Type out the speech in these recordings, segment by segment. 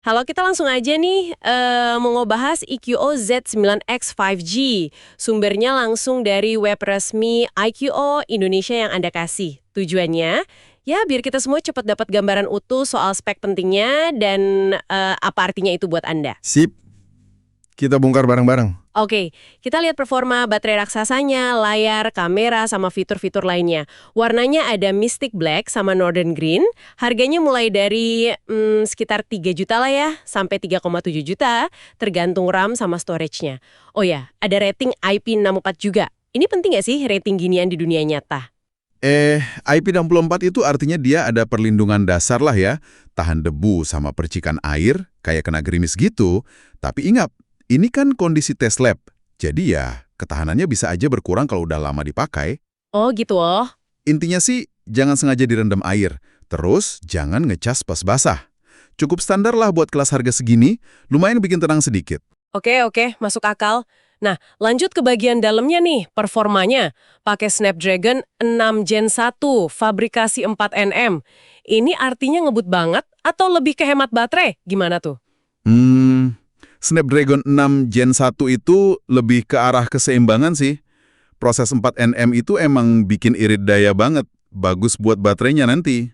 Halo, kita langsung aja nih mau ngebahas EQO Z9X 5G. Sumbernya langsung dari web resmi IQO Indonesia yang Anda kasih. Tujuannya, ya biar kita semua cepat dapat gambaran utuh soal spek pentingnya dan apa artinya itu buat Anda. Sip, kita bongkar bareng-bareng. Oke, kita lihat performa baterai raksasanya, layar, kamera, sama fitur-fitur lainnya. Warnanya ada Mystic Black sama Northern Green. Harganya mulai dari sekitar 3 juta lah ya, sampai 3,7 juta, tergantung RAM sama storage-nya. Oh ya, ada rating IP64 juga. Ini penting nggak sih rating ginian di dunia nyata? IP64 itu artinya dia ada perlindungan dasar lah ya. Tahan debu sama percikan air, kayak kena gerimis gitu. Tapi ingat, ini kan kondisi tes lab, jadi ya ketahanannya bisa aja berkurang kalau udah lama dipakai. Oh gitu oh. Intinya sih, jangan sengaja direndam air, terus jangan ngecas pas basah. Cukup standar lah buat kelas harga segini, lumayan bikin tenang sedikit. Oke, masuk akal. Nah, lanjut ke bagian dalamnya nih, performanya. Pakai Snapdragon 6 Gen 1, fabrikasi 4nm. Ini artinya ngebut banget atau lebih ke hemat baterai? Gimana tuh? Snapdragon 6 Gen 1 itu lebih ke arah keseimbangan sih. Proses 4nm itu emang bikin irit daya banget, bagus buat baterainya nanti.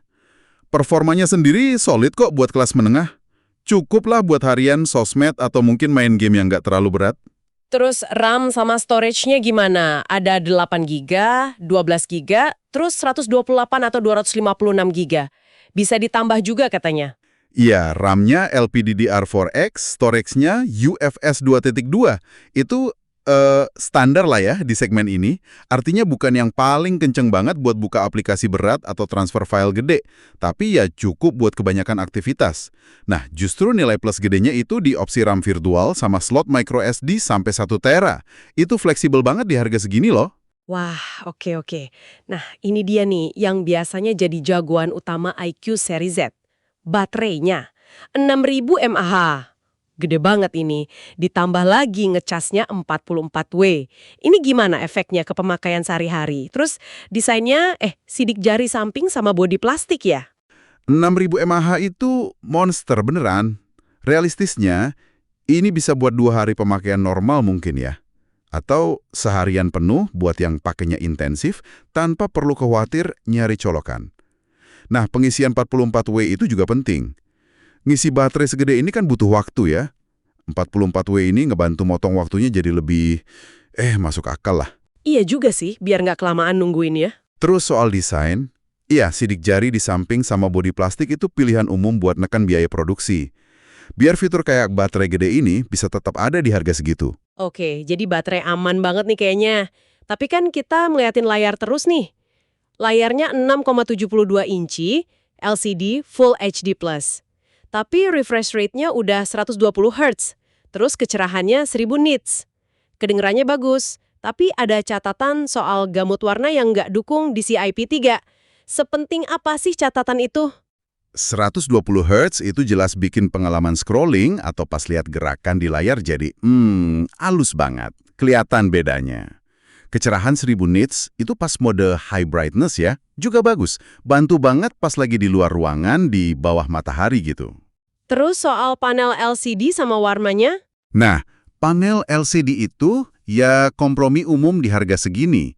Performanya sendiri solid kok buat kelas menengah. Cukup lah buat harian, sosmed, atau mungkin main game yang nggak terlalu berat. Terus RAM sama storage-nya gimana? Ada 8GB, 12GB, terus 128 atau 256GB. Bisa ditambah juga katanya. Iya, RAM-nya LPDDR4X, storage-nya UFS 2.2. Itu standar lah ya di segmen ini. Artinya bukan yang paling kenceng banget buat buka aplikasi berat atau transfer file gede. Tapi ya cukup buat kebanyakan aktivitas. Nah, justru nilai plus gedenya itu di opsi RAM virtual sama slot microSD sampai 1 tera. Itu fleksibel banget di harga segini loh. Wah, oke. Nah, ini dia nih yang biasanya jadi jagoan utama iQ seri Z. Baterainya 6000 mAh. Gede banget ini. Ditambah lagi ngecasnya 44W. Ini gimana efeknya ke pemakaian sehari-hari? Terus desainnya, sidik jari samping sama bodi plastik ya? 6000 mAh itu monster beneran. Realistisnya, ini bisa buat 2 hari pemakaian normal mungkin ya. Atau seharian penuh buat yang pakainya intensif tanpa perlu khawatir nyari colokan. Nah, pengisian 44W itu juga penting. Ngisi baterai segede ini kan butuh waktu ya. 44W ini ngebantu motong waktunya jadi lebih, masuk akal lah. Iya juga sih, biar nggak kelamaan nungguin ya. Terus soal desain, iya sidik jari di samping sama bodi plastik itu pilihan umum buat nekan biaya produksi. Biar fitur kayak baterai gede ini bisa tetap ada di harga segitu. Oke, jadi baterai aman banget nih kayaknya. Tapi kan kita ngeliatin layar terus nih. Layarnya 6,72 inci, LCD Full HD+. Tapi refresh rate-nya udah 120 Hz. Terus kecerahannya 1000 nits. Kedengerannya bagus, tapi ada catatan soal gamut warna yang nggak dukung DCI-P3. Sepenting apa sih catatan itu? 120 Hz itu jelas bikin pengalaman scrolling atau pas lihat gerakan di layar jadi, halus banget. Kelihatan bedanya. Kecerahan 1000 nits itu pas mode high brightness ya, juga bagus. Bantu banget pas lagi di luar ruangan di bawah matahari gitu. Terus soal panel LCD sama warnanya? Nah, panel LCD itu ya kompromi umum di harga segini.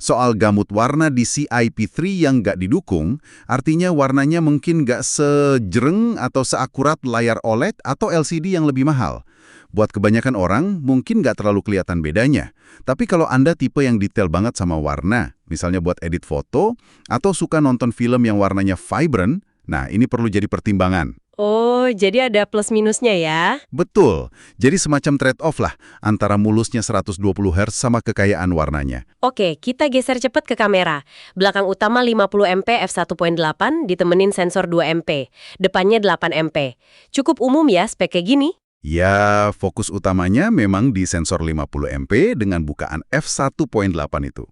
Soal gamut warna di CIP3 yang nggak didukung, artinya warnanya mungkin nggak sejreng atau seakurat layar OLED atau LCD yang lebih mahal. Buat kebanyakan orang, mungkin nggak terlalu kelihatan bedanya. Tapi kalau Anda tipe yang detail banget sama warna, misalnya buat edit foto, atau suka nonton film yang warnanya vibrant, nah ini perlu jadi pertimbangan. Oh, jadi ada plus minusnya ya? Betul, jadi semacam trade-off lah antara mulusnya 120 Hz sama kekayaan warnanya. Oke, kita geser cepet ke kamera. Belakang utama 50MP f1.8 ditemenin sensor 2MP. Depannya 8MP. Cukup umum ya spek kayak gini? Ya, fokus utamanya memang di sensor 50MP dengan bukaan f1.8 itu.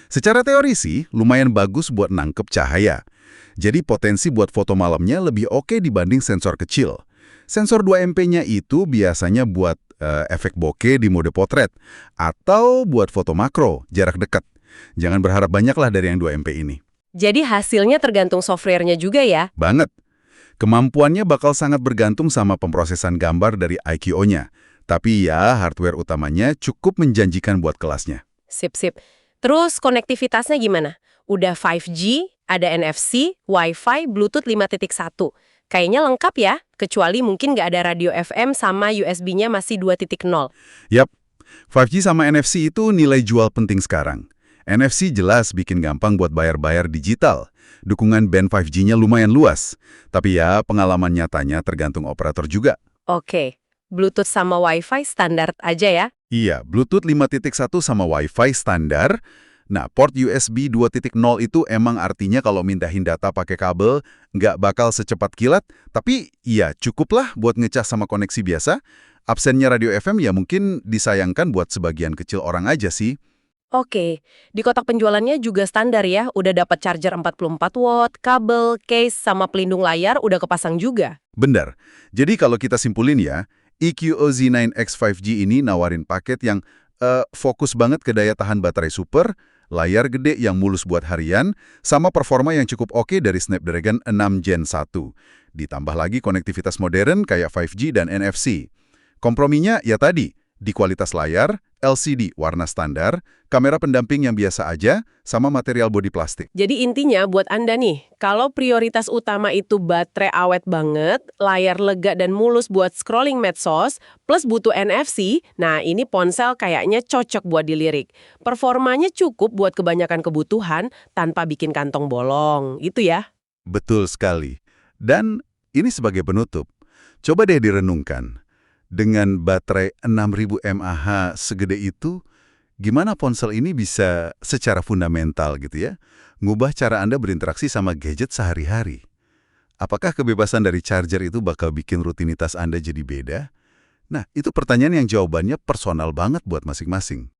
Secara teori sih, lumayan bagus buat nangkep cahaya. Jadi potensi buat foto malamnya lebih oke dibanding sensor kecil. Sensor 2MP-nya itu biasanya buat efek bokeh di mode potret atau buat foto makro, jarak dekat. Jangan berharap banyak lah dari yang 2MP ini. Jadi hasilnya tergantung software-nya juga ya? Banget. Kemampuannya bakal sangat bergantung sama pemrosesan gambar dari IQO-nya. Tapi ya, hardware utamanya cukup menjanjikan buat kelasnya. Sip. Terus konektivitasnya gimana? Udah 5G, ada NFC, Wi-Fi, Bluetooth 5.1. Kayaknya lengkap ya, kecuali mungkin nggak ada radio FM sama USB-nya masih 2.0. Yap, 5G sama NFC itu nilai jual penting sekarang. NFC jelas bikin gampang buat bayar-bayar digital. Dukungan band 5G-nya lumayan luas. Tapi ya, pengalaman nyatanya tergantung operator juga. Oke, Bluetooth sama Wi-Fi standar aja ya? Iya, Bluetooth 5.1 sama Wi-Fi standar. Nah, port USB 2.0 itu emang artinya kalau mindahin data pakai kabel, nggak bakal secepat kilat, tapi ya cukuplah buat ngecas sama koneksi biasa. Absennya radio FM ya mungkin disayangkan buat sebagian kecil orang aja sih. Oke, di kotak penjualannya juga standar ya, udah dapat charger 44 watt, kabel, case, sama pelindung layar udah kepasang juga. Benar. Jadi kalau kita simpulin ya, EQO Z9X 5G ini nawarin paket yang fokus banget ke daya tahan baterai super, layar gede yang mulus buat harian, sama performa yang cukup oke dari Snapdragon 6 Gen 1. Ditambah lagi konektivitas modern kayak 5G dan NFC. Komprominya ya tadi, di kualitas layar, LCD warna standar, kamera pendamping yang biasa aja, sama material bodi plastik. Jadi intinya buat Anda nih, kalau prioritas utama itu baterai awet banget, layar lega dan mulus buat scrolling medsos, plus butuh NFC, nah ini ponsel kayaknya cocok buat dilirik. Performanya cukup buat kebanyakan kebutuhan tanpa bikin kantong bolong, itu ya. Betul sekali. Dan ini sebagai penutup, coba deh direnungkan. Dengan baterai 6000 mAh segede itu, gimana ponsel ini bisa secara fundamental gitu ya, ngubah cara Anda berinteraksi sama gadget sehari-hari? Apakah kebebasan dari charger itu bakal bikin rutinitas Anda jadi beda? Nah, itu pertanyaan yang jawabannya personal banget buat masing-masing.